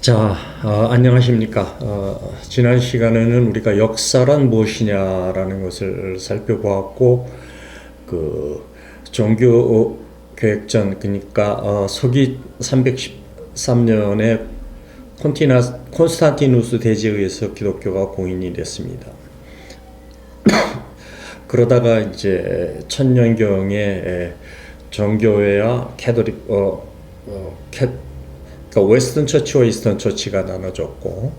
자, 안녕하십니까. 지난 시간에는 우리가 역사란 무엇이냐라는 것을 살펴보았고, 종교 개혁전, 그러니까 서기 313년에 콘스탄티누스 대제에 의해서 기독교가 공인이 됐습니다. 그러다가 이제 천년경에 정교회와 그러니까 웨스턴 처치와 이스턴 처치가 나눠졌고,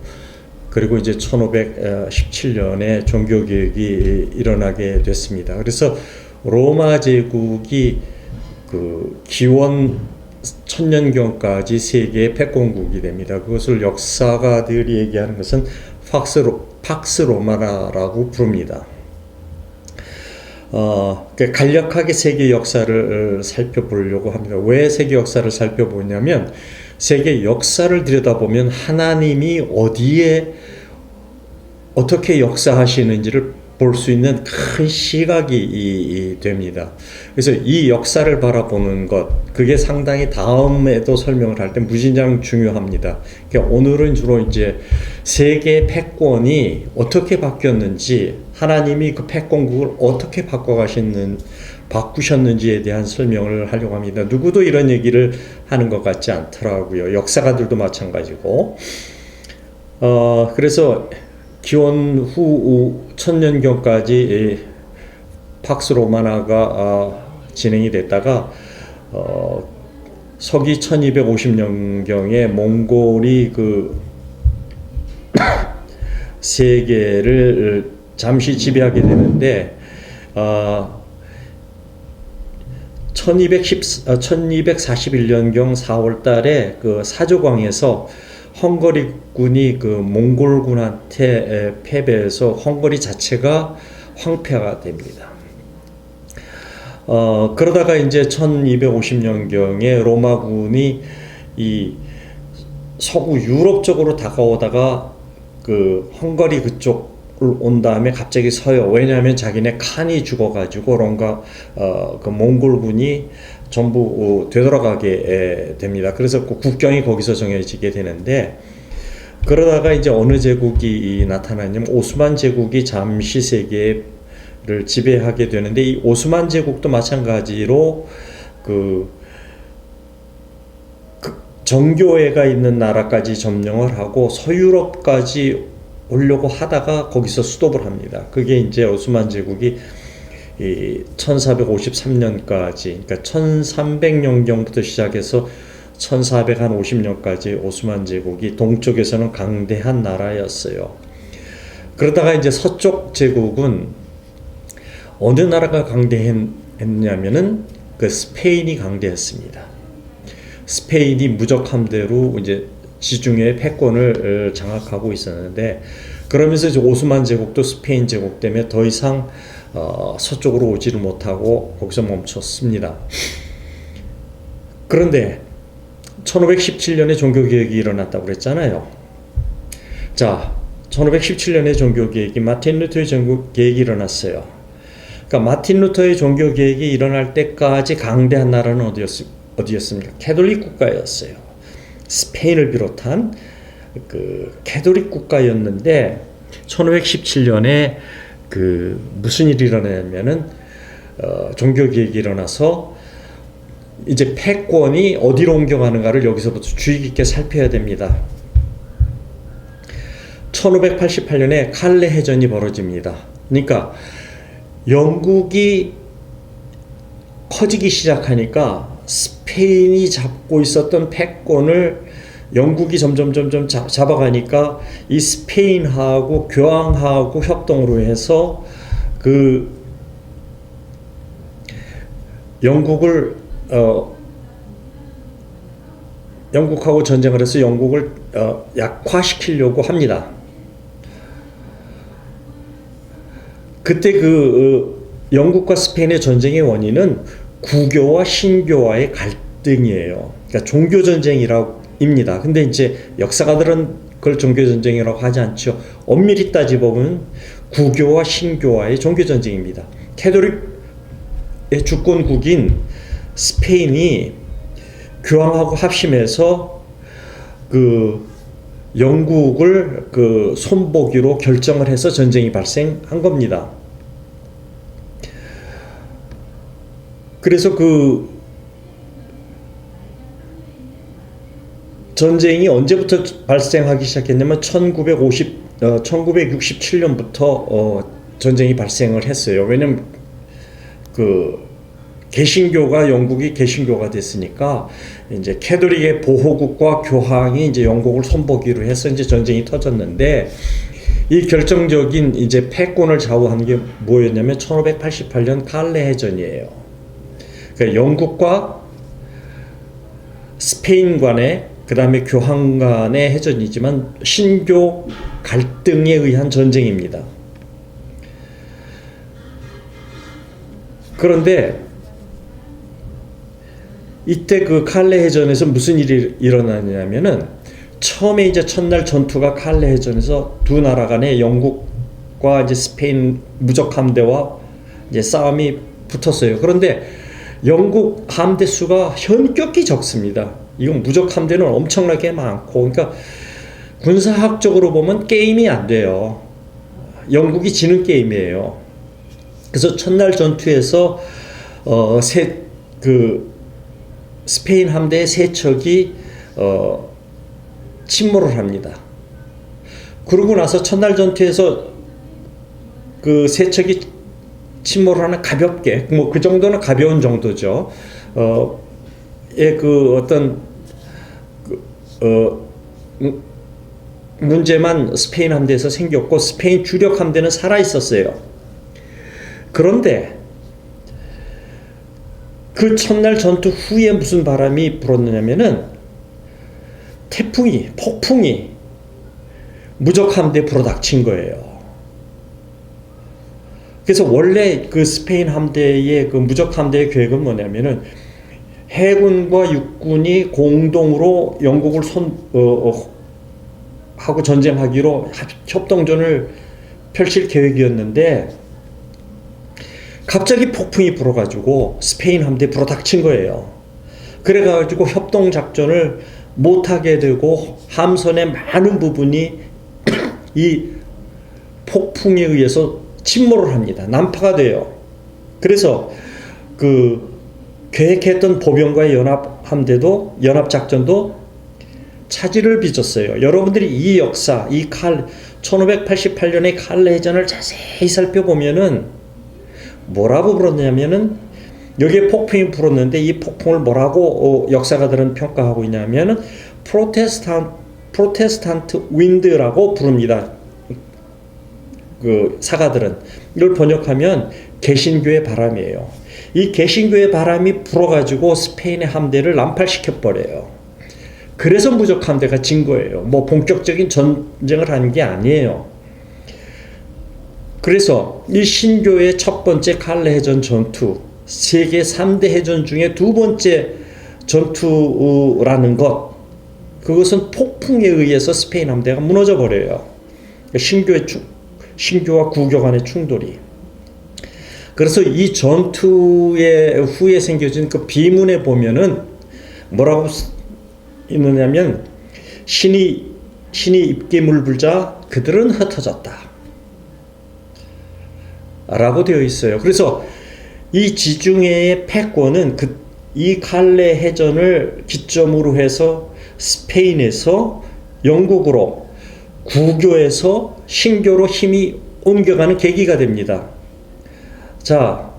그리고 이제 1517년에 종교개혁이 일어나게 됐습니다. 그래서 로마 제국이 기원 천년경까지 세계의 패권국이 됩니다. 그것을 역사가들이 얘기하는 것은 팍스 로마나라고 부릅니다. 간략하게 세계 역사를 살펴보려고 합니다. 왜 세계 역사를 살펴보냐면, 세계 역사를 들여다보면 하나님이 어디에 어떻게 역사하시는지를 볼 수 있는 큰 시각이 됩니다. 그래서 이 역사를 바라보는 것, 그게 상당히 다음에도 설명을 할 때 무진장 중요합니다. 그러니까 오늘은 주로 이제 세계 패권이 어떻게 바뀌었는지, 하나님이 그 패권국을 어떻게 바꾸셨는지에 대한 설명을 하려고 합니다. 누구도 이런 얘기를 하는 것 같지 않더라고요. 역사가들도 마찬가지고. 그래서 기원 후 천년경까지 팍스 로마나가 진행이 됐다가 서기 1250년경에 몽골이 세계를 잠시 지배하게 되는데 1241년경 4월 달에 사조광에서 헝가리군이 몽골군한테 패배해서 헝가리 자체가 황폐가 됩니다. 그러다가 이제 1250년경에 로마군이 이 서구 유럽 쪽으로 다가오다가 헝가리 그쪽을 온 다음에 갑자기 서요. 왜냐하면 자기네 칸이 죽어가지고 몽골군이 전부 되돌아가게 됩니다. 그래서 국경이 거기서 정해지게 되는데, 그러다가 이제 어느 제국이 나타나냐면 오스만 제국이 잠시 세계를 지배하게 되는데, 이 오스만 제국도 마찬가지로 정교회가 있는 나라까지 점령을 하고 서유럽까지 오려고 하다가 거기서 스톱을 합니다. 그게 이제 오스만 제국이 1453년까지, 그러니까 1300년경부터 시작해서 1450년까지 오스만 제국이 동쪽에서는 강대한 나라였어요. 그러다가 이제 서쪽 제국은 어느 나라가 강대했냐면은 스페인이 강대했습니다. 스페인이 무적함대로 이제 지중해 패권을 장악하고 있었는데, 그러면서 이제 오스만 제국도 스페인 제국 때문에 더 이상 서쪽으로 오지를 못하고 거기서 멈췄습니다. 그런데 1517년에 종교개혁이 일어났다고 그랬잖아요. 자, 1517년에 종교개혁이 마틴 루터의 종교개혁이 일어났어요. 그러니까 마틴 루터의 종교개혁이 일어날 때까지 강대한 나라는 어디였습니까? 캐톨릭 국가였어요. 스페인을 비롯한 캐톨릭 국가였는데, 1517년에 무슨 일이 일어나냐면은 종교개혁이 일어나서 이제 패권이 어디로 옮겨가는가를 여기서부터 주의 깊게 살펴야 됩니다. 1588년에 칼레 해전이 벌어집니다. 그러니까 영국이 커지기 시작하니까 스페인이 잡고 있었던 패권을 영국이 점점 잡아가니까 이 스페인하고 교황하고 협동으로 해서 영국하고 전쟁을 해서 영국을 약화시키려고 합니다. 그때 영국과 스페인의 전쟁의 원인은 구교와 신교와의 갈등이에요. 그러니까 종교 전쟁입니다. 근데 이제 역사가들은 그걸 종교 전쟁이라고 하지 않죠. 엄밀히 따지보면 구교와 신교와의 종교 전쟁입니다. 캐톨릭의 주권국인 스페인이 교황하고 합심해서 영국을 그 손보기로 결정을 해서 전쟁이 발생한 겁니다. 그래서 그 전쟁이 언제부터 발생하기 시작했냐면 1967년부터 전쟁이 발생을 했어요. 왜냐면 그 개신교가 영국이 개신교가 됐으니까 이제 캐톨릭의 보호국과 교황이 이제 영국을 손보기로 해서 이제 전쟁이 터졌는데, 이 결정적인 이제 패권을 좌우한 게 뭐였냐면 1588년 칼레 해전이에요. 그러니까 영국과 스페인 간의, 그 다음에 교황 간의 해전이지만 신교 갈등에 의한 전쟁입니다. 그런데 이때 그 칼레 해전에서 무슨 일이 일어나냐면은, 처음에 이제 첫날 전투가 칼레 해전에서 두 나라 간에 영국과 이제 스페인 무적 함대와 이제 싸움이 붙었어요. 그런데 영국 함대 수가 현격히 적습니다. 이건 무적 함대는 엄청나게 많고, 그러니까 군사학적으로 보면 게임이 안 돼요. 영국이 지는 게임이에요. 그래서 첫날 전투에서 스페인 함대의 세 척이 침몰을 합니다. 그러고 나서 첫날 전투에서 그 세 척이 침몰을 하는 가볍게, 뭐 그 정도는 가벼운 정도죠. 그 어떤 문제만 스페인 함대에서 생겼고, 스페인 주력 함대는 살아 있었어요. 그런데 그 첫날 전투 후에 무슨 바람이 불었느냐면은 폭풍이 무적 함대에 불어닥친 거예요. 그래서 원래 그 스페인 함대의 그 무적 함대의 계획은 뭐냐면은 해군과 육군이 공동으로 영국을 하고 전쟁하기로 협동전을 펼칠 계획이었는데, 갑자기 폭풍이 불어가지고 스페인 함대에 불어닥친 거예요. 그래가지고 협동작전을 못하게 되고 함선의 많은 부분이 이 폭풍에 의해서 침몰을 합니다. 난파가 돼요. 그래서 그 계획했던 보병과의 연합함대도, 연합작전도 차질을 빚었어요. 여러분들이 이 역사, 1588년의 칼레 해전을 자세히 살펴보면은 뭐라고 불었냐면은, 여기에 폭풍이 불었는데 이 폭풍을 뭐라고 역사가들은 평가하고 있냐면은 프로테스탄트 윈드라고 부릅니다. 그 사가들은 이걸 번역하면 개신교의 바람이에요. 이 개신교의 바람이 불어가지고 스페인의 함대를 난파시켜 버려요. 그래서 무적 함대가 진 거예요. 뭐 본격적인 전쟁을 한 게 아니에요. 그래서 이 신교의 첫 번째 칼레 해전 전투, 세계 3대 해전 중에 두 번째 전투라는 것, 그것은 폭풍에 의해서 스페인 함대가 무너져 버려요. 신교와 구교 간의 충돌이. 그래서 이 전투의 후에 생겨진 그 비문에 보면은 뭐라고 있느냐면, 신이 입김을 불자 그들은 흩어졌다 라고 되어 있어요. 그래서 이 지중해의 패권은 이 칼레 해전을 기점으로 해서 스페인에서 영국으로, 구교에서 신교로 힘이 옮겨가는 계기가 됩니다. 자,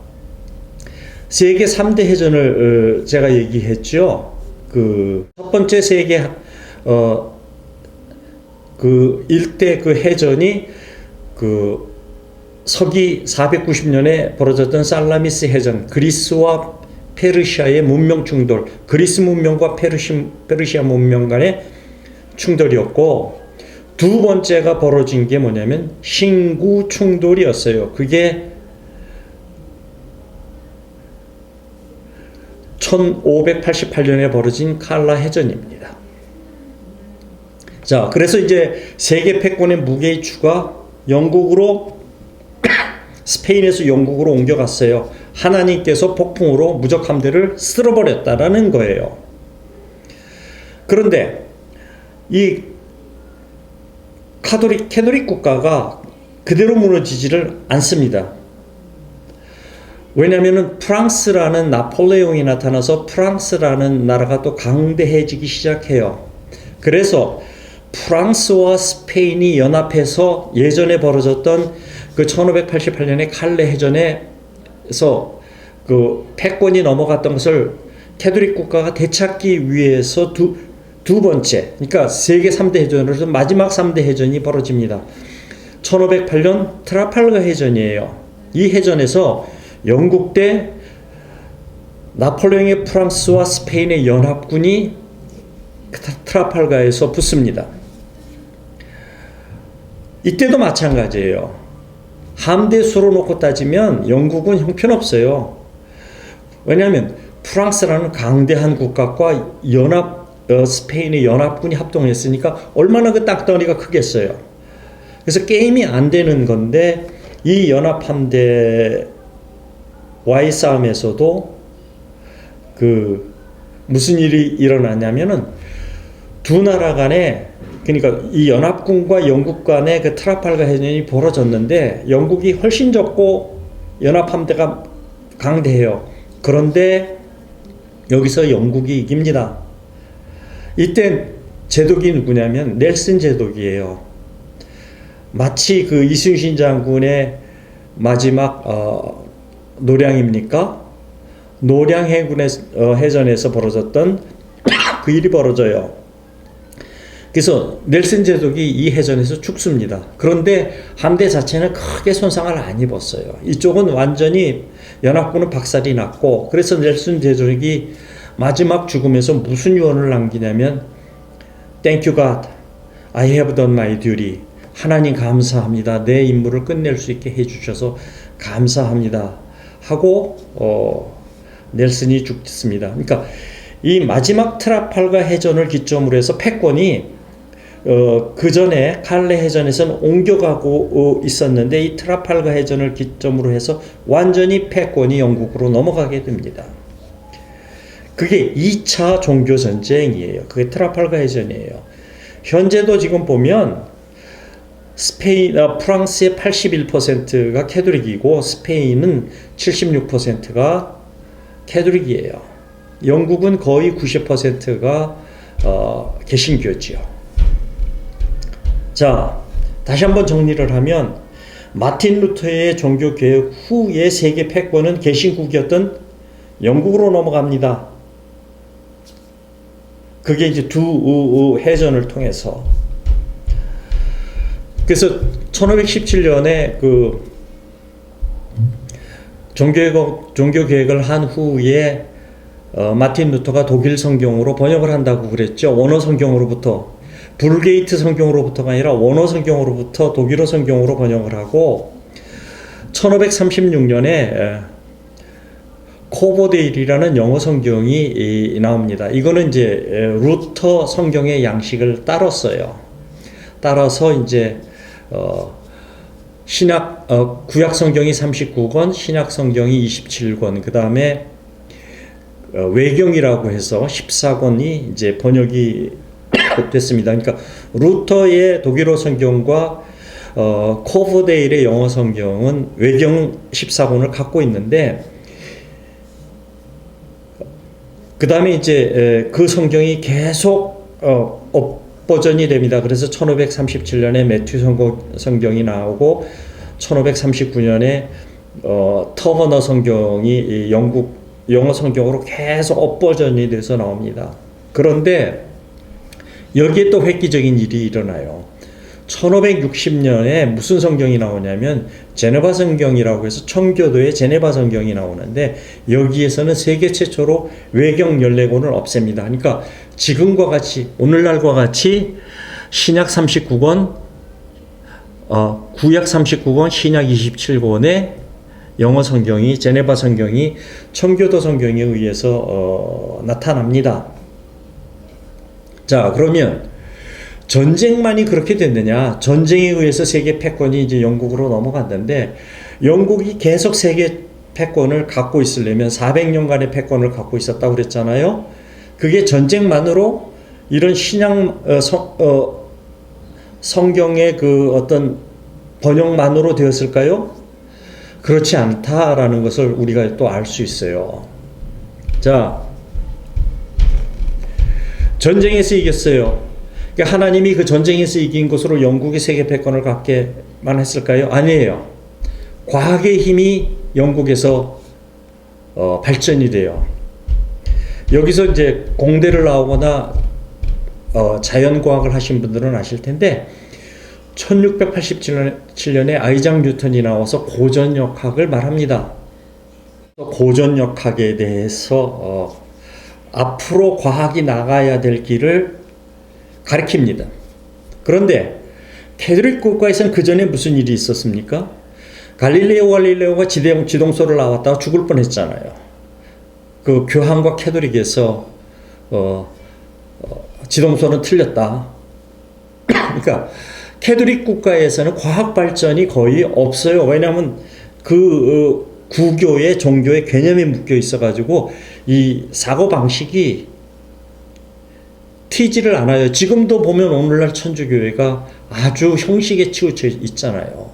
세계 3대 해전을 제가 얘기했죠. 그 첫 번째 세계 일대 그 해전이 그 서기 490년에 벌어졌던 살라미스 해전, 그리스와 페르시아의 문명 충돌, 그리스 문명과 페르시아 문명 간의 충돌이었고, 두 번째가 벌어진 게 뭐냐면 신구 충돌이었어요. 그게 1588년에 벌어진 칼라 해전입니다. 자, 그래서 이제 세계 패권의 무게의 추가 영국으로, 스페인에서 영국으로 옮겨갔어요. 하나님께서 폭풍으로 무적 함대를 쓸어버렸다라는 거예요. 그런데 이 캐톨릭 국가가 그대로 무너지지를 않습니다. 왜냐하면 프랑스라는 나폴레옹이 나타나서 프랑스라는 나라가 또 강대해지기 시작해요. 그래서 프랑스와 스페인이 연합해서 예전에 벌어졌던 그 1588년에 칼레 해전에서 그 패권이 넘어갔던 것을 캐톨릭 국가가 되찾기 위해서 두 번째, 그러니까 세계 3대 해전으로서 마지막 3대 해전이 벌어집니다. 1508년 트라팔가 해전이에요. 이 해전에서 영국 대 나폴레옹의 프랑스와 스페인의 연합군이 트라팔가에서 붙습니다. 이때도 마찬가지예요. 함대 수로 놓고 따지면 영국은 형편없어요. 왜냐하면 프랑스라는 강대한 국가과 스페인의 연합군이 합동했으니까 얼마나 그 땅덩어리가 크겠어요. 그래서 게임이 안 되는 건데 이 연합함대와의 싸움에서도 그 무슨 일이 일어나냐면은 두 나라 간에, 그러니까 이 연합군과 영국 간의 그 트라팔가 해전이 벌어졌는데 영국이 훨씬 적고 연합함대가 강대해요. 그런데 여기서 영국이 이깁니다. 이때 제독이 누구냐면 넬슨 제독이에요. 마치 그 이순신 장군의 마지막 노량입니까? 노량 해군의 해전에서 벌어졌던 그 일이 벌어져요. 그래서 넬슨 제독이 이 해전에서 죽습니다. 그런데 함대 자체는 크게 손상을 안 입었어요. 이쪽은 완전히 연합군은 박살이 났고, 그래서 넬슨 제독이 마지막 죽음에서 무슨 유언을 남기냐면 Thank you God, I have done my duty. 하나님 감사합니다. 내 임무를 끝낼 수 있게 해주셔서 감사합니다. 하고 넬슨이 죽습니다. 그러니까 이 마지막 트라팔가 해전을 기점으로 해서 패권이 그 전에 칼레 해전에서는 옮겨가고 있었는데 이 트라팔가 해전을 기점으로 해서 완전히 패권이 영국으로 넘어가게 됩니다. 그게 2차 종교전쟁이에요. 그게 트라팔가 해전이에요. 현재도 지금 보면 프랑스의 81%가 캐톨릭이고 스페인은 76%가 캐톨릭이에요. 영국은 거의 90%가 개신교지요. 자, 다시 한번 정리를 하면 마틴 루터의 종교개혁 후의 세계 패권은 개신국이었던 영국으로 넘어갑니다. 그게 이제 두 해전을 통해서. 그래서 1517년에 그 종교개혁을 한 후에 마틴 루터가 독일 성경으로 번역을 한다고 그랬죠. 원어 성경으로부터, 불게이트 성경으로부터가 아니라 원어 성경으로부터 독일어 성경으로 번역을 하고 1536년에 코보데일이라는 영어 성경이 나옵니다. 이거는 이제 루터 성경의 양식을 따랐어요. 따라서 이제 구약 성경이 39권, 신약 성경이 27권, 그 다음에 외경이라고 해서 14권이 이제 번역이 됐습니다. 그러니까 루터의 독일어 성경과 코보데일의 영어 성경은 외경 14권을 갖고 있는데, 그 다음에 이제 그 성경이 계속 버전이 됩니다. 그래서 1537년에 매튜 성경이 나오고 1539년에 터너 성경이 영국 영어 성경으로 계속 업버전이 돼서 나옵니다. 그런데 여기에 또 획기적인 일이 일어나요. 1560년에 무슨 성경이 나오냐면 제네바 성경이라고 해서 청교도의 제네바 성경이 나오는데, 여기에서는 세계 최초로 외경 14권을 없앱니다. 그러니까 지금과 같이, 오늘날과 같이 신약 39권, 구약 39권, 신약 27권의 영어 성경이, 제네바 성경이 청교도 성경에 의해서 나타납니다. 자, 그러면 전쟁만이 그렇게 됐느냐? 전쟁에 의해서 세계 패권이 이제 영국으로 넘어갔는데, 영국이 계속 세계 패권을 갖고 있으려면 400년간의 패권을 갖고 있었다고 그랬잖아요. 그게 전쟁만으로 이런 성경의 그 어떤 번역만으로 되었을까요? 그렇지 않다라는 것을 우리가 또 알 수 있어요. 자, 전쟁에서 이겼어요. 그러니까 하나님이 그 전쟁에서 이긴 것으로 영국이 세계 패권을 갖게만 했을까요? 아니에요. 과학의 힘이 영국에서 발전이 돼요. 여기서 이제 공대를 나오거나 자연과학을 하신 분들은 아실 텐데 1687년에 아이작 뉴턴이 나와서 고전역학을 말합니다. 고전역학에 대해서 앞으로 과학이 나가야 될 길을 가리킵니다. 그런데 캐톨릭 국가에서는 그 전에 무슨 일이 있었습니까? 갈릴레오가 지동설을 나왔다가 죽을 뻔했잖아요. 그 교황과 캐톨릭에서 지동설은 틀렸다. 그러니까 캐톨릭 국가에서는 과학 발전이 거의 없어요. 왜냐하면 그 구교의 종교의 개념이 묶여 있어가지고 이 사고 방식이 튀지를 않아요. 지금도 보면 오늘날 천주교회가 아주 형식에 치우쳐 있잖아요.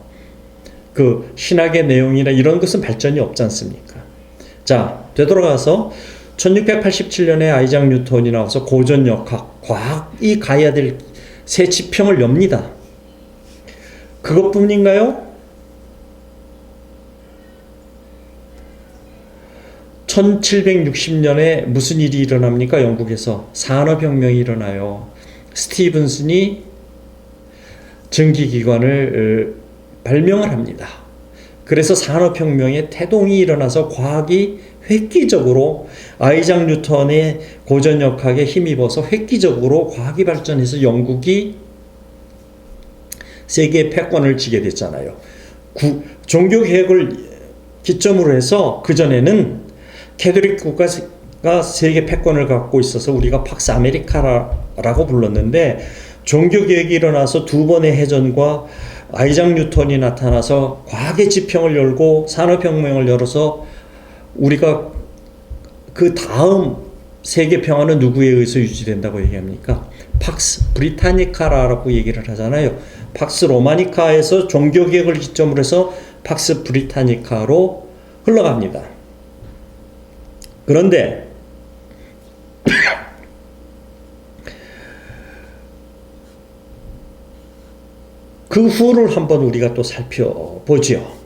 그 신학의 내용이나 이런 것은 발전이 없지 않습니까? 자, 되돌아가서 1687년에 아이작 뉴턴이 나와서 고전역학, 과학이 가야 될 새 지평을 엽니다. 그것뿐인가요? 1760년에 무슨 일이 일어납니까? 영국에서 산업혁명이 일어나요. 스티븐슨이 전기기관을 발명을 합니다. 그래서 산업혁명의 태동이 일어나서 과학이 획기적으로 아이작 뉴턴의 고전역학에 힘입어서 획기적으로 과학이 발전해서 영국이 세계 패권을 쥐게 됐잖아요. 종교개혁을 기점으로 해서 그전에는 캐톨릭 국가가 세계 패권을 갖고 있어서 우리가 팍스 아메리카라고 불렀는데 종교개혁이 일어나서 두 번의 해전과 아이작 뉴턴이 나타나서 과학의 지평을 열고 산업혁명을 열어서 우리가 그 다음 세계 평화는 누구에 의해서 유지된다고 얘기합니까? 팍스 브리타니카라고 얘기를 하잖아요. 팍스 로마니카에서 종교개혁을 기점으로 해서 팍스 브리타니카로 흘러갑니다. 그런데 그 후를 한번 우리가 또 살펴보죠.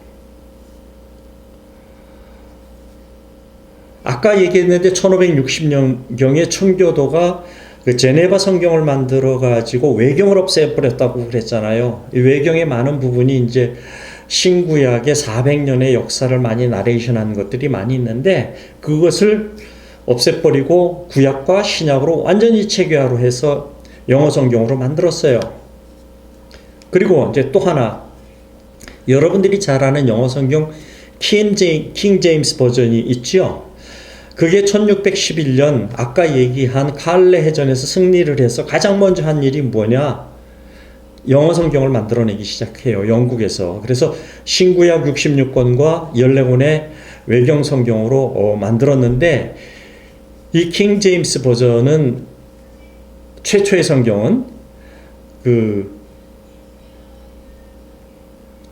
아까 얘기했는데 1560년경에 청교도가 그 제네바 성경을 만들어 가지고 외경을 없애버렸다고 그랬잖아요. 이 외경의 많은 부분이 이제 신구약의 400년의 역사를 많이 나레이션한 것들이 많이 있는데 그것을 없애버리고 구약과 신약으로 완전히 체계화로 해서 영어 성경으로 만들었어요. 그리고 이제 또 하나 여러분들이 잘 아는 영어 성경 킹 제임스 버전이 있죠. 그게 1611년 아까 얘기한 칼레 해전에서 승리를 해서 가장 먼저 한 일이 뭐냐? 영어 성경을 만들어내기 시작해요. 영국에서. 그래서 신구약 66권과 14권의 외경 성경으로 만들었는데 이 킹 제임스 버전은 최초의 성경은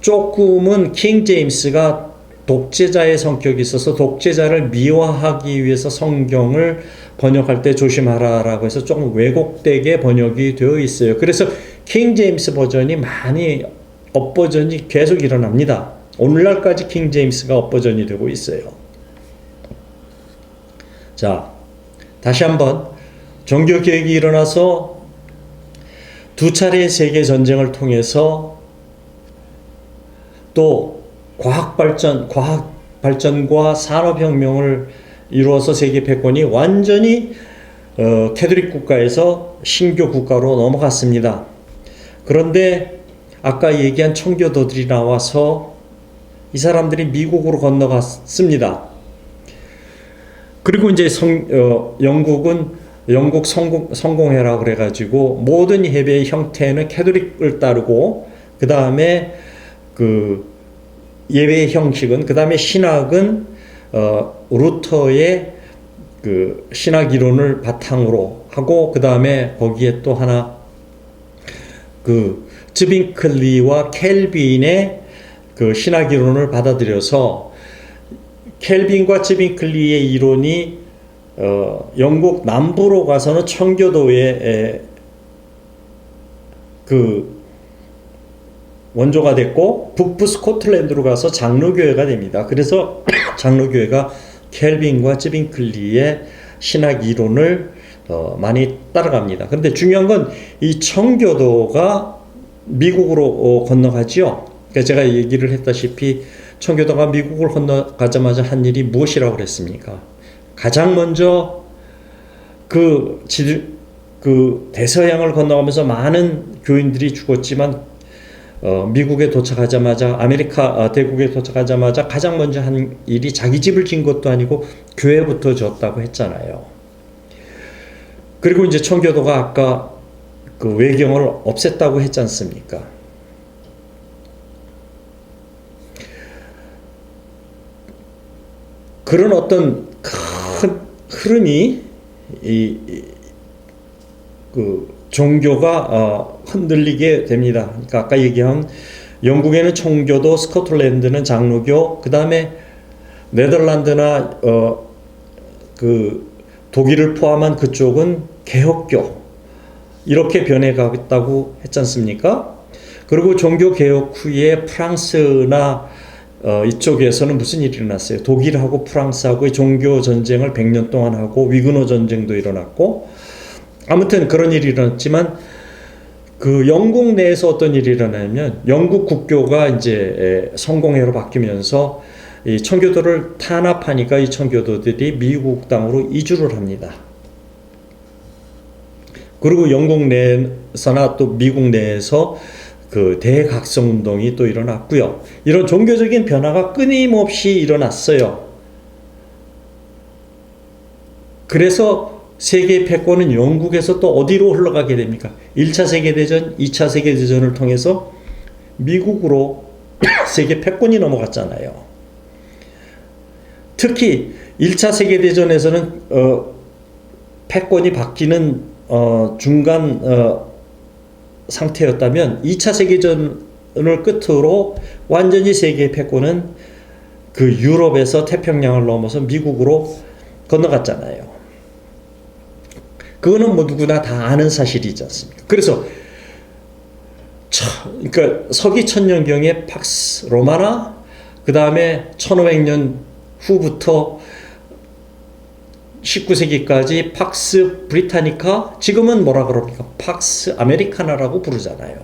조금은 킹 제임스가 독재자의 성격이 있어서 독재자를 미화하기 위해서 성경을 번역할 때 조심하라라고 해서 조금 왜곡되게 번역이 되어 있어요. 그래서 킹 제임스 버전이 많이 업버전이 계속 일어납니다. 오늘날까지 킹 제임스가 업버전이 되고 있어요. 자, 다시 한번 종교개혁이 일어나서 두 차례의 세계전쟁을 통해서 또 과학 발전과 산업혁명을 이루어서 세계 패권이 완전히 캐톨릭 국가에서 신교 국가로 넘어갔습니다. 그런데 아까 얘기한 청교도들이 나와서 이 사람들이 미국으로 건너갔습니다. 그리고 이제 영국은 영국 성공회라 그래가지고 모든 예배의 형태는 캐톨릭을 따르고 그 다음에 예배의 형식은 그 다음에 신학은 루터의 그 신학 이론을 바탕으로 하고 그 다음에 거기에 또 하나 그 즈빙클리와 켈빈의 그 신학 이론을 받아들여서 켈빈과 즈빙클리의 이론이 영국 남부로 가서는 청교도의 그 원조가 됐고 북부 스코틀랜드로 가서 장로교회가 됩니다. 그래서 장로교회가 켈빈과 즈빙클리의 신학 이론을 많이 따라갑니다. 그런데 중요한 건 이 청교도가 미국으로 건너가지요. 그러니까 제가 얘기를 했다시피 청교도가 미국을 건너가자마자 한 일이 무엇이라고 그랬습니까? 가장 먼저 그 대서양을 건너가면서 많은 교인들이 죽었지만 미국에 도착하자마자 아메리카 대국에 도착하자마자 가장 먼저 한 일이 자기 집을 진 것도 아니고 교회부터 졌다고 했잖아요. 그리고 이제 청교도가 아까 그 외경을 없앴다고 했지 않습니까? 그런 어떤 큰 흐름이 그 종교가 흔들리게 됩니다. 그러니까 아까 얘기한 영국에는 청교도, 스코틀랜드는 장로교, 그 다음에 네덜란드나 그 독일을 포함한 그쪽은 개혁교, 이렇게 변해가겠다고 했지 않습니까? 그리고 종교 개혁 후에 프랑스나 이쪽에서는 무슨 일이 일어났어요? 독일하고 프랑스하고의 종교 전쟁을 100년 동안 하고 위그너 전쟁도 일어났고, 아무튼 그런 일이 일어났지만 그 영국 내에서 어떤 일이 일어나냐면 영국 국교가 이제 성공회로 바뀌면서 이 청교도를 탄압하니까 이 청교도들이 미국 땅으로 이주를 합니다. 그리고 영국 내에서나 또 미국 내에서 그 대각성 운동이 또 일어났고요. 이런 종교적인 변화가 끊임없이 일어났어요. 그래서 세계의 패권은 영국에서 또 어디로 흘러가게 됩니까? 1차 세계대전, 2차 세계대전을 통해서 미국으로 세계 패권이 넘어갔잖아요. 특히 1차 세계대전에서는 패권이 바뀌는 중간 상태였다면 2차 세계전을 끝으로 완전히 세계의 패권은 그 유럽에서 태평양을 넘어서 미국으로 건너갔잖아요. 그거는 뭐 누구나 다 아는 사실이지 않습니까? 그래서 그러니까 서기 천년경에 팍스 로마나, 그 다음에 1500년 후부터 19세기까지 팍스 브리타니카, 지금은 뭐라 그럽니까? 팍스 아메리카나라고 부르잖아요.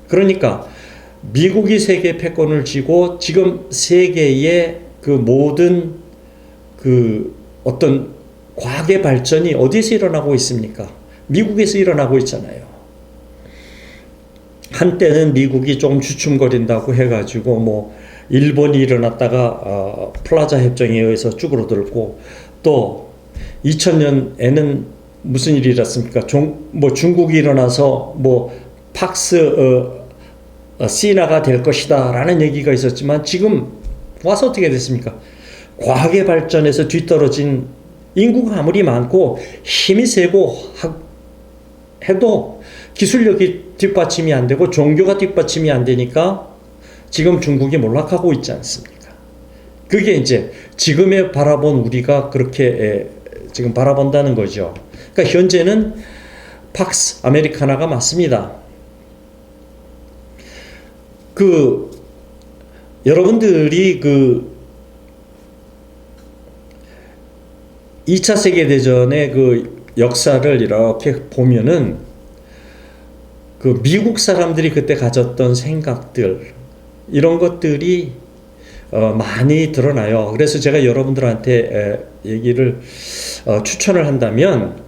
그러니까 미국이 세계 패권을 쥐고 지금 세계의 그 모든 그 어떤 과학의 발전이 어디서 일어나고 있습니까? 미국에서 일어나고 있잖아요. 한때는 미국이 조금 주춤거린다고 해가지고 뭐 일본이 일어났다가 플라자 협정에 의해서 쭈그러들고, 또 2000년에는 무슨 일이 일어났습니까? 뭐 중국이 일어나서 뭐 팍스 시나가 될 것이다 라는 얘기가 있었지만 지금 와서 어떻게 됐습니까? 과학의 발전에서 뒤떨어진, 인구가 아무리 많고 힘이 세고 해도 기술력이 뒷받침이 안 되고 종교가 뒷받침이 안 되니까 지금 중국이 몰락하고 있지 않습니까? 그게 이제 지금에 바라본 우리가 그렇게 지금 바라본다는 거죠. 그러니까 현재는 팍스 아메리카나가 맞습니다. 그 여러분들이 그 2차 세계대전의 그 역사를 이렇게 보면은 그 미국 사람들이 그때 가졌던 생각들, 이런 것들이 많이 드러나요. 그래서 제가 여러분들한테 얘기를 추천을 한다면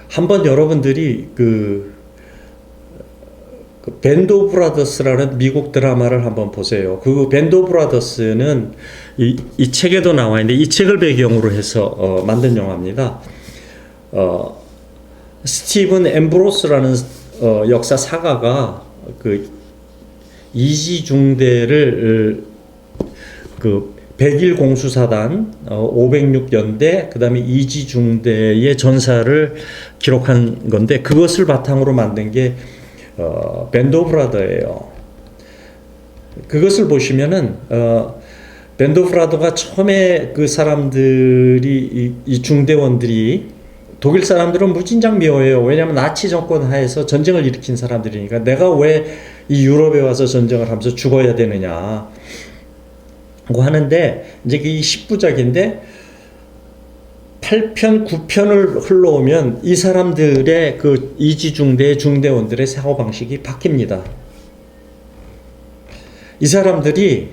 한번 여러분들이 그 밴드 오브 브라더스라는 미국 드라마를 한번 보세요. 그 밴드 오브 브라더스는 이 책에도 나와 있는데 이 책을 배경으로 해서 만든 영화입니다. 스티븐 앰브로스라는 역사 사가가 그 이지중대를 그 백일 공수사단 506연대 그다음에 이지중대의 전사를 기록한 건데 그것을 바탕으로 만든 게 밴드 오브 브라더예요. 그것을 보시면은 밴드 오브 브라더가 처음에 그 사람들이 이 중대원들이 독일 사람들은 무진장 미워해요. 왜냐하면 나치 정권 하에서 전쟁을 일으킨 사람들이니까 내가 왜 이 유럽에 와서 전쟁을 하면서 죽어야 되느냐 고 하는데 이제 이 10부작인데 8편, 9편을 흘러오면 이 사람들의 그 이지중대 중대원들의 사고방식이 바뀝니다. 이 사람들이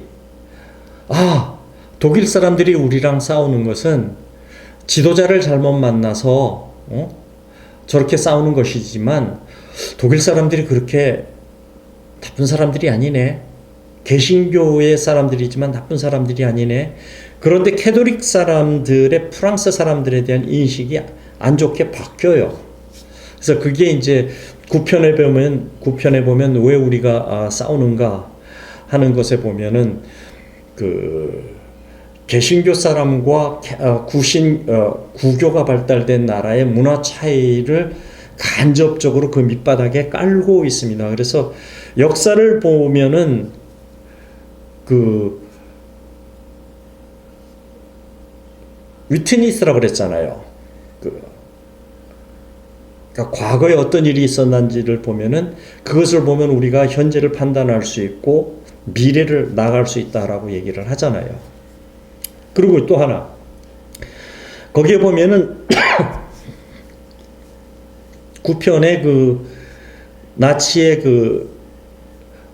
독일 사람들이 우리랑 싸우는 것은 지도자를 잘못 만나서 저렇게 싸우는 것이지만 독일 사람들이 그렇게 나쁜 사람들이 아니네. 개신교의 사람들이지만 나쁜 사람들이 아니네. 그런데 캐톨릭 사람들의 프랑스 사람들에 대한 인식이 안 좋게 바뀌어요. 그래서 그게 이제 9편에 보면 왜 우리가 싸우는가 하는 것에 보면은 그 개신교 사람과 구교가 발달된 나라의 문화 차이를 간접적으로 그 밑바닥에 깔고 있습니다. 그래서 역사를 보면은 그 위트니스라고 그랬잖아요. 그러니까 과거에 어떤 일이 있었는지를 보면은 그것을 보면 우리가 현재를 판단할 수 있고 미래를 나갈 수 있다라고 얘기를 하잖아요. 그리고 또 하나 거기에 보면은 9편의 그 나치의 그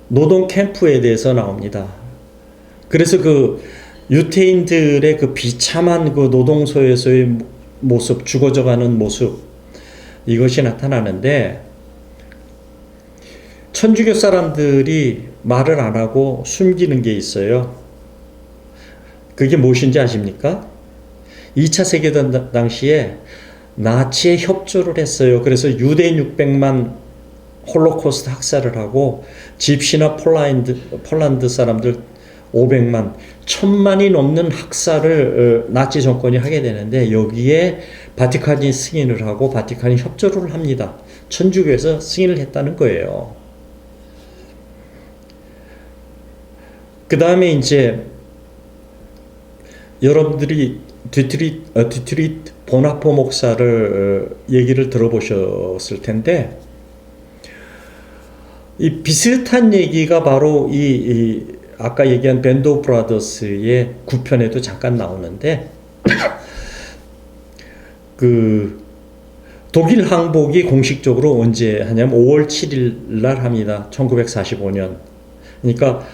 노동 캠프에 대해서 나옵니다. 그래서 그 유태인들의 그 비참한 그 노동소에서의 모습, 죽어져가는 모습 이것이 나타나는데 천주교 사람들이 말을 안 하고 숨기는 게 있어요. 그게 무엇인지 아십니까? 2차 세계대전 당시에 나치에 협조를 했어요. 그래서 유대인 600만 홀로코스트 학살을 하고 집시나 폴란드 사람들 500만, 1000만이 넘는 학살을 나치 정권이 하게 되는데 여기에 바티칸이 승인을 하고 바티칸이 협조를 합니다. 천주교에서 승인을 했다는 거예요. 그 다음에 이제 여러분들이 디트리트 보나포 목사를 얘기를 들어보셨을 텐데 이 비슷한 얘기가 바로 이 아까 얘기한 밴드 오브 브라더스의 9편에도 잠깐 나오는데 그 독일 항복이 공식적으로 언제 하냐면 5월 7일 날 합니다. 1945년. 그러니까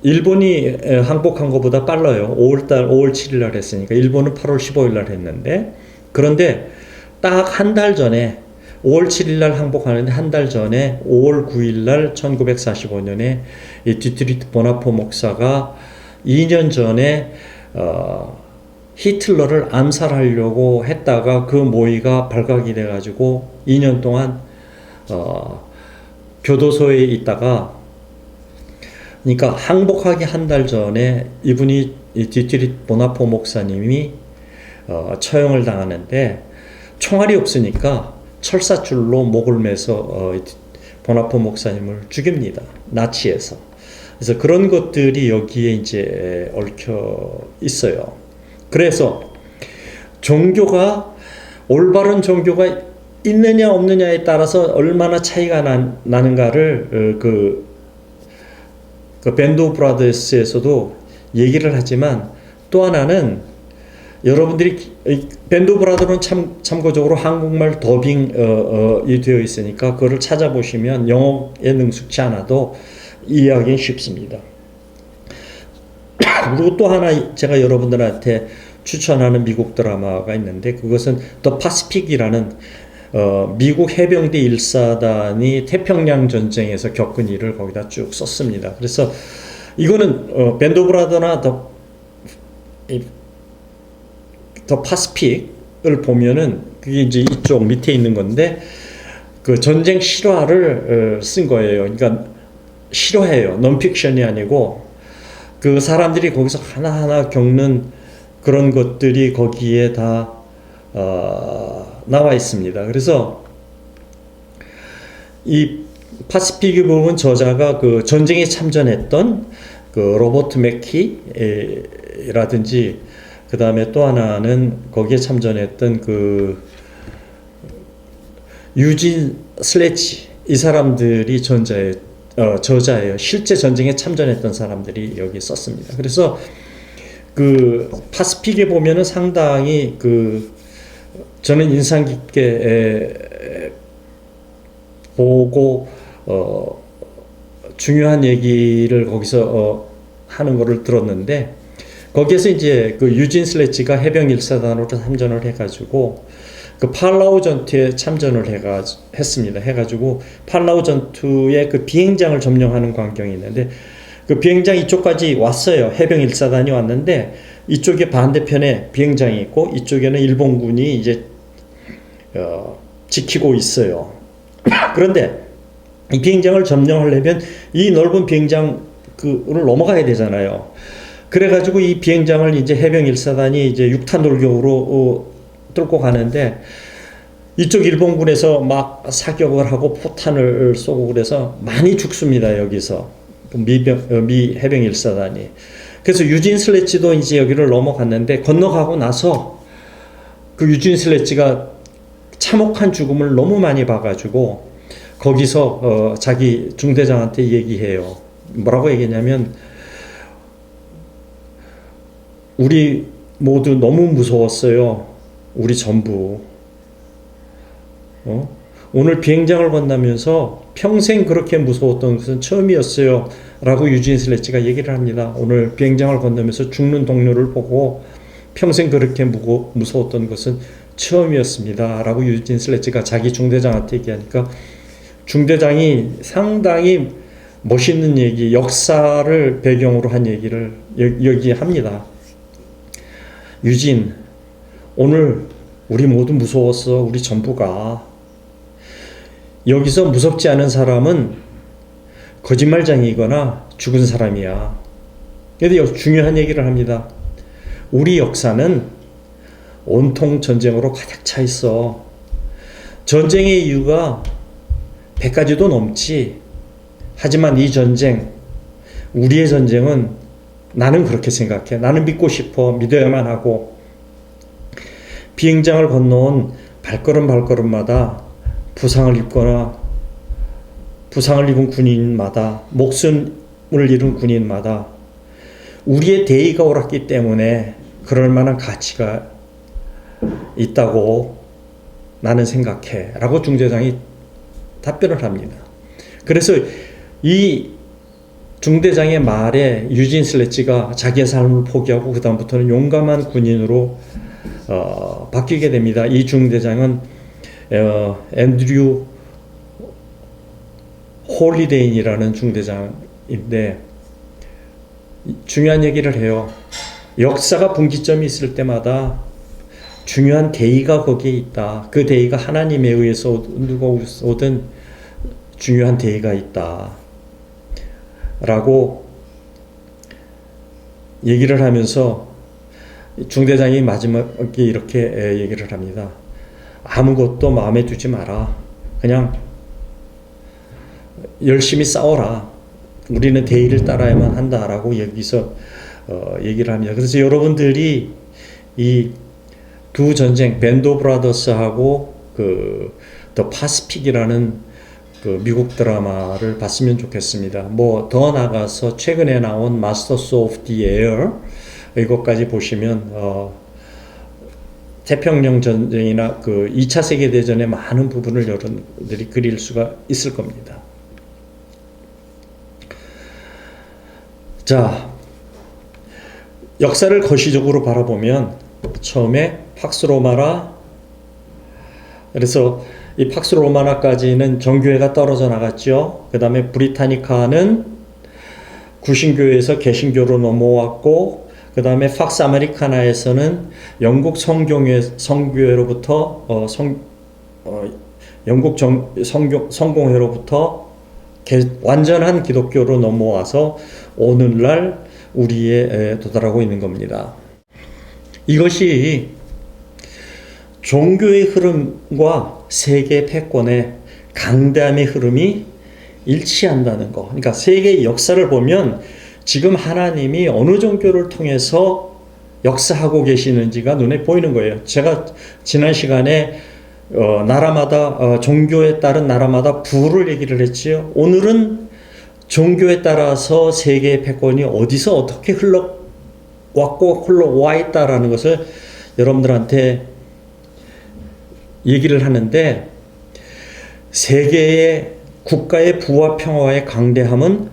일본이 항복한 것보다 빨라요. 5월 7일 날 했으니까 일본은 8월 15일 날 했는데 그런데 딱 한 달 전에 5월 7일 날 항복하는데 한 달 전에 5월 9일 날 1945년에 이 디트리트 보나포 목사가 2년 전에 히틀러를 암살하려고 했다가 그 모의가 발각이 돼가지고 2년 동안 교도소에 있다가 그러니까 항복하기 한 달 전에 이분이 디트리트 보나포 목사님이 처형을 당하는데 총알이 없으니까 철사줄로 목을 매서 보나포 목사님을 죽입니다. 나치에서. 그래서 그런 것들이 여기에 이제 얽혀 있어요. 그래서 종교가 올바른 종교가 있느냐 없느냐에 따라서 얼마나 차이가 나는가를 그 밴드 오브 브라더스에서도 얘기를 하지만 또 하나는 여러분들이 밴드 오브 브라더는 참고적으로 한국말 더빙이 되어 있으니까 그거를 찾아보시면 영어에 능숙치 않아도 이해하기는 쉽습니다. 그리고 또 하나 제가 여러분들한테 추천하는 미국 드라마가 있는데 그것은 더 파시픽이라는 미국 해병대 1사단이 태평양 전쟁에서 겪은 일을 거기다 쭉 썼습니다. 그래서 이거는 밴드 오브 브라더나 더 파시픽을 보면은 그게 이제 이쪽 밑에 있는 건데 그 전쟁 실화를 쓴 거예요. 그러니까 실화예요. 논픽션이 아니고 그 사람들이 거기서 하나하나 겪는 그런 것들이 거기에 다 나와 있습니다. 그래서 이 파시픽의 부분 저자가 그 전쟁에 참전했던 그 로버트 맥키라든지 그 다음에 또 하나는 거기에 참전했던 그 유진 슬래지, 이 사람들이 저자예요. 실제 전쟁에 참전했던 사람들이 여기 썼습니다. 그래서 그 파시픽에 보면은 상당히 그 저는 인상 깊게 보고 중요한 얘기를 거기서 하는 거를 들었는데, 거기에서 이제 그 유진 슬래지가 해병 1사단으로 참전을 해가지고 그 팔라우 전투에 참전을 했습니다. 해가지고 팔라우 전투의 그 비행장을 점령하는 광경이 있는데, 그 비행장 이쪽까지 왔어요. 해병 1사단이 왔는데 이쪽에 반대편에 비행장이 있고 이쪽에는 일본군이 이제 지키고 있어요. 그런데 이 비행장을 점령하려면 이 넓은 비행장을 넘어가야 되잖아요. 그래가지고 이 비행장을 이제 해병 1사단이 이제 6탄 돌격으로 뚫고 가는데, 이쪽 일본군에서 막 사격을 하고 포탄을 쏘고 그래서 많이 죽습니다. 여기서 미 해병 1사단이. 그래서 유진 슬래지도 이제 여기를 넘어갔는데, 건너가고 나서 그 유진 슬래지가 참혹한 죽음을 너무 많이 봐가지고 거기서 자기 중대장한테 얘기해요. 뭐라고 얘기했냐면, 우리 모두 너무 무서웠어요. 우리 전부. 오늘 비행장을 건너면서 평생 그렇게 무서웠던 것은 처음이었어요. 라고 유진 슬래지가 얘기를 합니다. 오늘 비행장을 건너면서 죽는 동료를 보고 평생 그렇게 무서웠던 것은 처음이었습니다. 라고 유진 슬래지가 자기 중대장한테 얘기하니까, 중대장이 상당히 멋있는 얘기, 역사를 배경으로 한 얘기를 여기 합니다. 유진, 오늘 우리 모두 무서웠어. 우리 전부가. 여기서 무섭지 않은 사람은 거짓말쟁이거나 죽은 사람이야. 그런데 중요한 얘기를 합니다. 우리 역사는 온통 전쟁으로 가득 차 있어. 전쟁의 이유가 100가지도 넘지. 하지만 이 전쟁, 우리의 전쟁은, 나는 그렇게 생각해. 나는 믿고 싶어. 믿어야만 하고. 비행장을 건너온 발걸음마다 부상을 입거나 부상을 입은 군인마다, 목숨을 잃은 군인마다 우리의 대의가 옳았기 때문에 그럴 만한 가치가 있다고 나는 생각해. 라고 중대장이 답변을 합니다. 그래서 이 중대장의 말에 유진 슬래지가 자기의 삶을 포기하고 그 다음부터는 용감한 군인으로 바뀌게 됩니다. 이 중대장은 앤드류 홀리데인이라는 중대장인데 중요한 얘기를 해요. 역사가 분기점이 있을 때마다 중요한 대의가 거기에 있다. 그 대의가 하나님에 의해서 누가 오든 중요한 대의가 있다. 라고 얘기를 하면서 중대장이 마지막에 이렇게 얘기를 합니다. 아무것도 마음에 두지 마라. 그냥 열심히 싸워라. 우리는 대의를 따라야만 한다라고 여기서 얘기를 합니다. 그래서 여러분들이 이 두 전쟁, 밴드 오브 브라더스하고 더 파시픽이라는 그 미국 드라마를 봤으면 좋겠습니다. 뭐 더 나가서 최근에 나온 마스터스 오브 디 에어, 이것까지 보시면 태평양 전쟁이나 그 2차 세계 대전의 많은 부분을 여러분들이 그릴 수가 있을 겁니다. 자, 역사를 거시적으로 바라보면 처음에 팍스 로마나, 그래서 이 팍스 로마나까지는 정교회가 떨어져 나갔죠. 그 다음에 브리타니카는 구신교에서 개신교로 넘어왔고, 그 다음에 팍스 아메리카나에서는 영국 성교회로부터 영국 성공회로부터 완전한 기독교로 넘어와서 오늘날 우리에 도달하고 있는 겁니다. 이것이 종교의 흐름과 세계 패권의 강대함의 흐름이 일치한다는 거. 그러니까 세계의 역사를 보면 지금 하나님이 어느 종교를 통해서 역사하고 계시는지가 눈에 보이는 거예요. 제가 지난 시간에 나라마다 종교에 따른 나라마다 부를 얘기를 했지요. 오늘은 종교에 따라서 세계의 패권이 어디서 어떻게 흘러왔고 흘러와 있다라는 것을 여러분들한테 얘기를 하는데, 세계의 국가의 부와 평화의 강대함은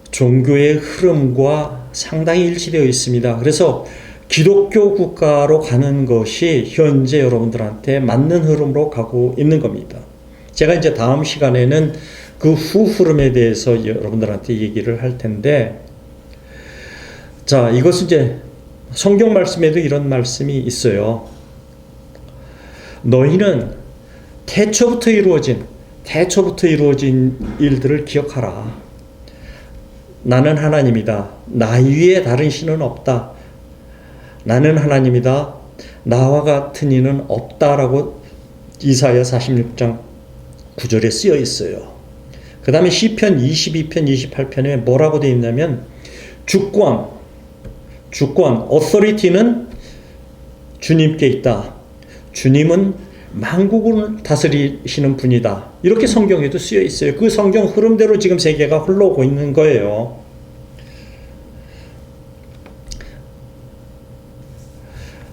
종교의 흐름과 상당히 일치되어 있습니다. 그래서 기독교 국가로 가는 것이 현재 여러분들한테 맞는 흐름으로 가고 있는 겁니다. 제가 이제 다음 시간에는 그 후 흐름에 대해서 여러분들한테 얘기를 할 텐데, 자, 이것은 이제 성경 말씀에도 이런 말씀이 있어요. 너희는 태초부터 이루어진 일들을 기억하라. 나는 하나님이다. 나 위에 다른 신은 없다. 나는 하나님이다. 나와 같은 이는 없다라고 이사야 46장 9절에 쓰여 있어요. 그 다음에 시편 22편 28편에 뭐라고 되어 있냐면 주권, authority는 주님께 있다. 주님은 만국을 다스리시는 분이다. 이렇게 성경에도 쓰여 있어요. 그 성경 흐름대로 지금 세계가 흘러오고 있는 거예요.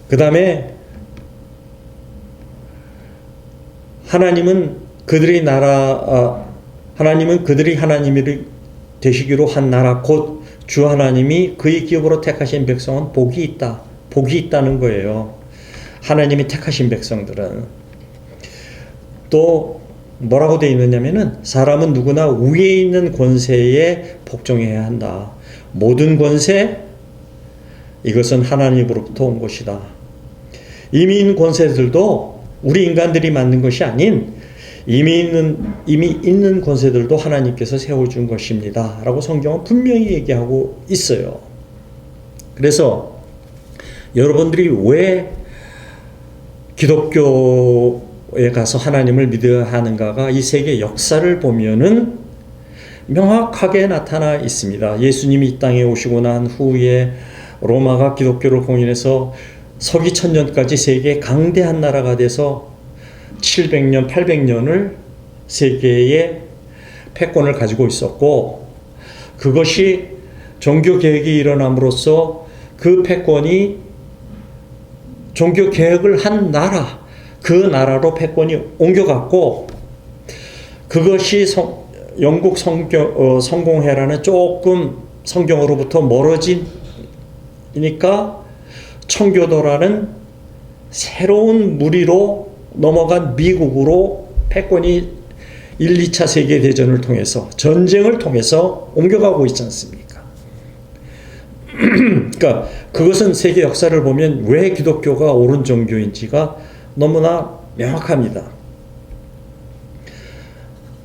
그 다음에 하나님은 그들이 하나님이 되시기로 한 나라 곧 주 하나님이 그의 기업으로 택하신 백성은 복이 있다는 거예요. 하나님이 택하신 백성들은. 또 뭐라고 되어 있느냐면은 사람은 누구나 위에 있는 권세에 복종해야 한다. 모든 권세, 이것은 하나님으로부터 온 것이다. 이미 있는 권세들도 우리 인간들이 만든 것이 아닌 이미 있는 권세들도 하나님께서 세워준 것입니다. 라고 성경은 분명히 얘기하고 있어요. 그래서 여러분들이 왜 기독교에 가서 하나님을 믿어야 하는가가 이 세계 역사를 보면은 명확하게 나타나 있습니다. 예수님이 이 땅에 오시고 난 후에 로마가 기독교를 공인해서 서기 1000년까지 세계의 강대한 나라가 돼서 700년, 800년을 세계의 패권을 가지고 있었고, 그것이 종교개혁이 일어남으로써 그 패권이 종교개혁을 한 나라, 그 나라로 패권이 옮겨갔고, 그것이 영국 성공회라는 조금 성경으로부터 멀어지니까 청교도라는 새로운 무리로 넘어간 미국으로 패권이 1, 2차 세계대전을 통해서, 전쟁을 통해서 옮겨가고 있지 않습니까? 그러니까 그것은 세계 역사를 보면 왜 기독교가 옳은 종교인지가 너무나 명확합니다.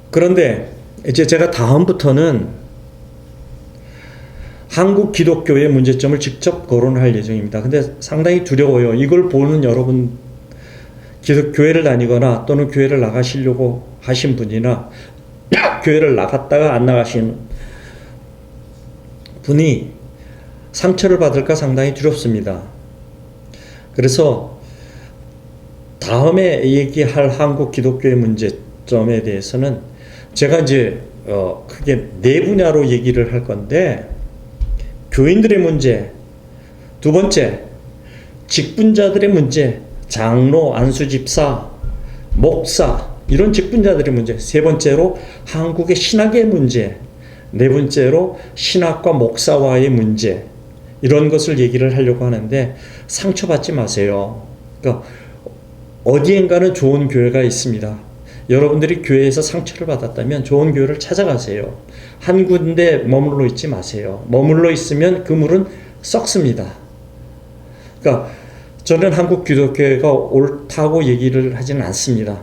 그런데 이제 제가 다음부터는 한국 기독교의 문제점을 직접 거론할 예정입니다. 근데 상당히 두려워요. 이걸 보는 여러분, 교회를 다니거나 또는 교회를 나가시려고 하신 분이나 교회를 나갔다가 안 나가신 분이 상처를 받을까 상당히 두렵습니다. 그래서 다음에 얘기할 한국 기독교의 문제점에 대해서는 제가 이제 크게 네 분야로 얘기를 할 건데, 교인들의 문제, 두 번째 직분자들의 문제, 장로, 안수집사, 목사, 이런 직분자들의 문제, 세 번째로 한국의 신학의 문제, 네 번째로 신학과 목사와의 문제, 이런 것을 얘기를 하려고 하는데 상처받지 마세요. 그러니까 어디엔가는 좋은 교회가 있습니다. 여러분들이 교회에서 상처를 받았다면 좋은 교회를 찾아가세요. 한 군데 머물러 있지 마세요. 머물러 있으면 그 물은 썩습니다. 그러니까 저는 한국 기독교가 옳다고 얘기를 하지는 않습니다.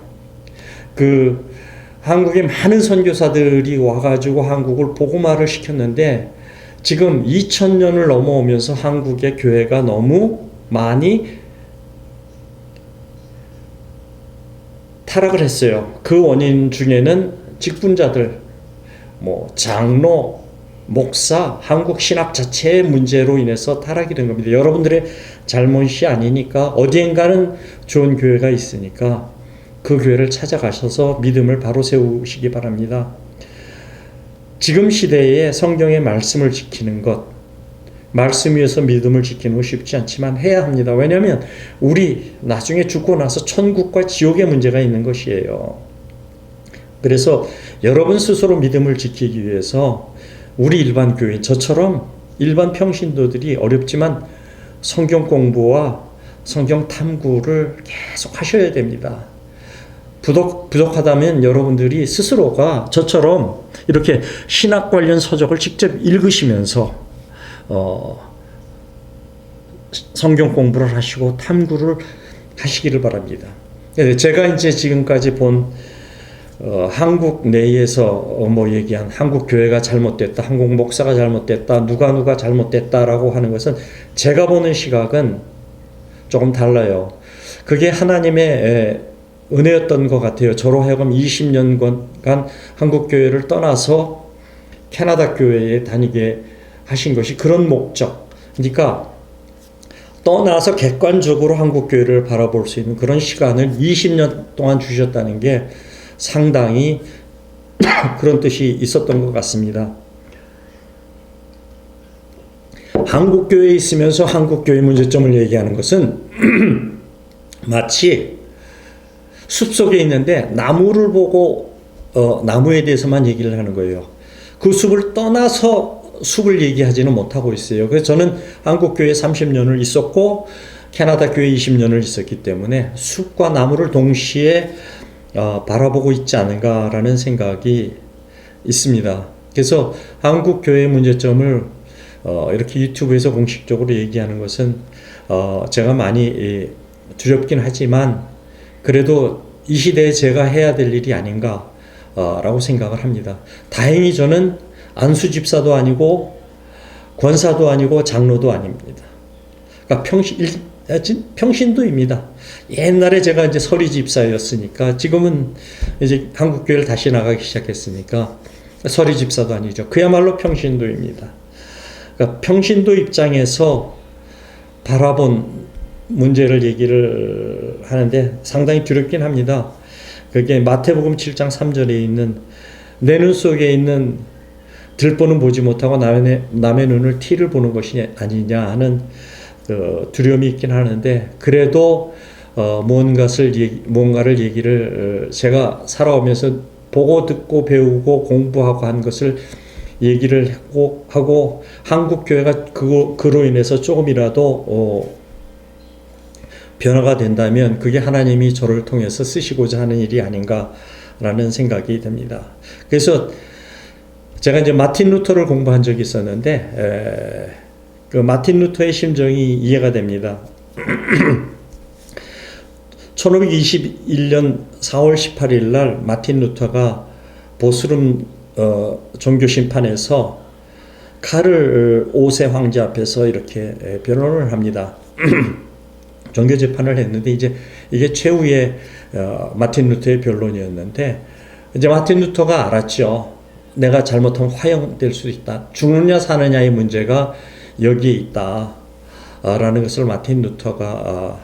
한국에 많은 선교사들이 와가지고 한국을 복음화를 시켰는데 지금 2000년을 넘어오면서 한국의 교회가 너무 많이 타락을 했어요. 그 원인 중에는 직분자들, 장로, 목사, 한국 신학 자체의 문제로 인해서 타락이 된 겁니다. 여러분들의 잘못이 아니니까 어디엔가는 좋은 교회가 있으니까 그 교회를 찾아가셔서 믿음을 바로 세우시기 바랍니다. 지금 시대에 성경의 말씀을 지키는 것, 말씀 위에서 믿음을 지키는 거 쉽지 않지만 해야 합니다. 왜냐하면 우리 나중에 죽고 나서 천국과 지옥의 문제가 있는 것이에요. 그래서 여러분 스스로 믿음을 지키기 위해서 우리 일반 교인, 저처럼 일반 평신도들이 어렵지만 성경 공부와 성경 탐구를 계속 하셔야 됩니다. 부족하다면 여러분들이 스스로가 저처럼 이렇게 신학 관련 서적을 직접 읽으시면서 성경 공부를 하시고 탐구를 하시기를 바랍니다. 제가 이제 지금까지 본 한국 내에서 얘기한 한국 교회가 잘못됐다, 한국 목사가 잘못됐다, 누가 잘못됐다라고 하는 것은 제가 보는 시각은 조금 달라요. 그게 하나님의 은혜였던 것 같아요. 저로 하여금 20년간 한국 교회를 떠나서 캐나다 교회에 다니게 하신 것이 그런 목적. 그러니까 떠나서 객관적으로 한국 교회를 바라볼 수 있는 그런 시간을 20년 동안 주셨다는 게 상당히 그런 뜻이 있었던 것 같습니다. 한국 교회에 있으면서 한국 교회 문제점을 얘기하는 것은 마치 숲속에 있는데 나무를 보고 나무에 대해서만 얘기를 하는 거예요. 그 숲을 떠나서 숲을 얘기하지는 못하고 있어요. 그래서 저는 한국 교회에 30년을 있었고 캐나다 교회에 20년을 있었기 때문에 숲과 나무를 동시에 바라보고 있지 않은가라는 생각이 있습니다. 그래서 한국 교회의 문제점을 이렇게 유튜브에서 공식적으로 얘기하는 것은 제가 많이 두렵긴 하지만 그래도 이 시대에 제가 해야 될 일이 아닌가 라고 생각을 합니다. 다행히 저는 안수 집사도 아니고 권사도 아니고 장로도 아닙니다. 그러니까 평신도입니다. 옛날에 제가 이제 서리 집사였으니까 지금은 이제 한국 교회를 다시 나가기 시작했으니까 서리 집사도 아니죠. 그야말로 평신도입니다. 그러니까 평신도 입장에서 바라본 문제를 얘기를 하는데 상당히 두렵긴 합니다. 그게 마태복음 7장 3절에 있는 내 눈 속에 있는 들보는 보지 못하고 남의 눈을 티를 보는 것이 아니냐 하는 두려움이 있긴 하는데 그래도 뭔가를 얘기를 제가 살아오면서 보고 듣고 배우고 공부하고 한 것을 얘기를 하고 한국 교회가 그로 인해서 조금이라도 변화가 된다면 그게 하나님이 저를 통해서 쓰시고자 하는 일이 아닌가라는 생각이 듭니다. 그래서 제가 이제 마틴 루터를 공부한 적이 있었는데 그 마틴 루터의 심정이 이해가 됩니다. 1521년 4월 18일 날 마틴 루터가 보스룸 종교 심판에서 카를 5세 황제 앞에서 이렇게 변론을 합니다. 종교 재판을 했는데 이게 최후의 마틴 루터의 변론이었는데 이제 마틴 루터가 알았죠. 내가 잘못하면 화형될 수 있다. 죽느냐 사느냐의 문제가 여기에 있다. 라는 것을 마틴 루터가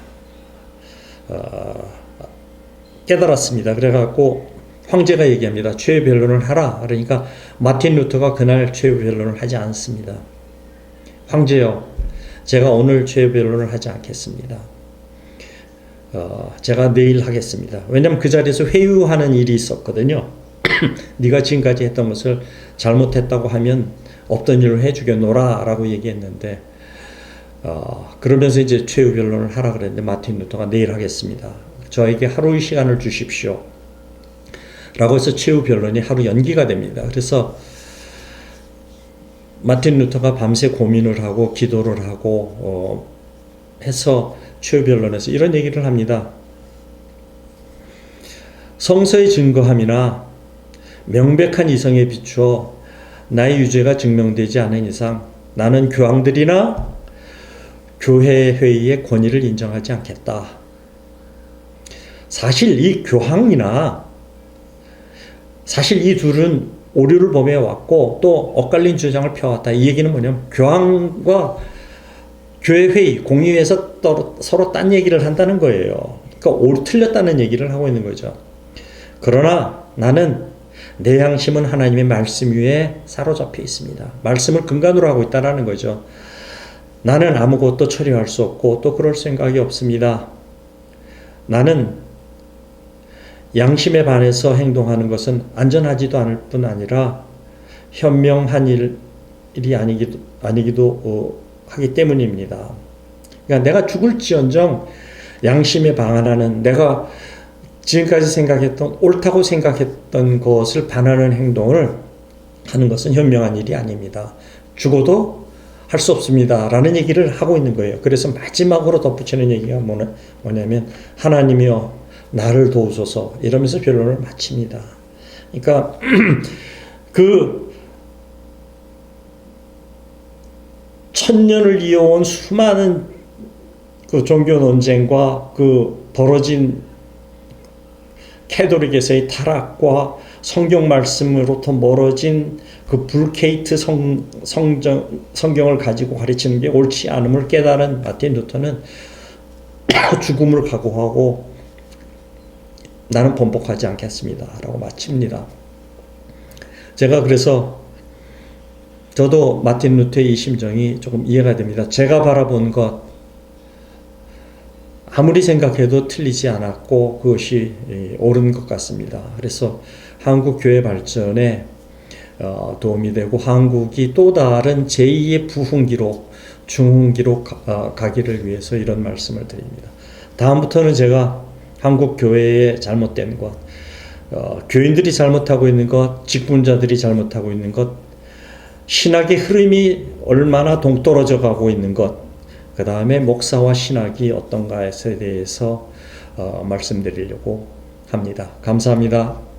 깨달았습니다. 그래갖고 황제가 얘기합니다. 최후 변론을 하라. 그러니까 마틴 루터가 그날 최후 변론을 하지 않습니다. 황제요, 제가 오늘 최후 변론을 하지 않겠습니다. 제가 내일 하겠습니다. 왜냐하면 그 자리에서 회유하는 일이 있었거든요. 네가 지금까지 했던 것을 잘못했다고 하면 없던 일을 해주겠노라 라고 얘기했는데 그러면서 이제 최후 변론을 하라 그랬는데 마틴 루터가 내일 하겠습니다. 저에게 하루의 시간을 주십시오. 라고 해서 최후 변론이 하루 연기가 됩니다. 그래서 마틴 루터가 밤새 고민을 하고 기도를 하고 해서 최후 변론에서 이런 얘기를 합니다. 성서의 증거함이나 명백한 이성에 비추어 나의 유죄가 증명되지 않은 이상 나는 교황들이나 교회 회의의 권위를 인정하지 않겠다. 사실 이 교황이나 사실 이 둘은 오류를 범해왔고 또 엇갈린 주장을 펴왔다. 이 얘기는 뭐냐면 교황과 교회 회의, 공의회에서 서로 딴 얘기를 한다는 거예요. 그러니까 틀렸다는 얘기를 하고 있는 거죠. 그러나 나는 내 양심은 하나님의 말씀 위에 사로잡혀 있습니다. 말씀을 근간으로 하고 있다는 거죠. 나는 아무것도 처리할 수 없고 또 그럴 생각이 없습니다. 나는 양심에 반해서 행동하는 것은 안전하지도 않을 뿐 아니라 현명한 일이 아니기도 하기 때문입니다. 그러니까 내가 죽을지언정 양심에 반하는, 내가 지금까지 생각했던 옳다고 생각했던 것을 반하는 행동을 하는 것은 현명한 일이 아닙니다. 죽어도 할 수 없습니다 라는 얘기를 하고 있는 거예요. 그래서 마지막으로 덧붙이는 얘기가 뭐냐면 하나님이여 나를 도우소서 이러면서 변론을 마칩니다. 그러니까 그 천년을 이어온 수많은 그 종교 논쟁과 그 벌어진 캐톨릭에서의 타락과 성경 말씀으로부터 멀어진 그 불케이트 성경을 가지고 가르치는 게 옳지 않음을 깨달은 마틴 루터는 죽음을 각오하고 나는 번복하지 않겠습니다 라고 마칩니다. 제가 그래서 저도 마틴 루터의 이 심정이 조금 이해가 됩니다. 제가 바라본 것 아무리 생각해도 틀리지 않았고 그것이 옳은 것 같습니다. 그래서 한국 교회 발전에 도움이 되고 한국이 또 다른 제2의 부흥기로 중흥기로 가기를 위해서 이런 말씀을 드립니다. 다음부터는 제가 한국 교회의 잘못된 것, 교인들이 잘못하고 있는 것, 직분자들이 잘못하고 있는 것, 신학의 흐름이 얼마나 동떨어져 가고 있는 것, 그 다음에 목사와 신학이 어떤가에 대해서 말씀드리려고 합니다. 감사합니다.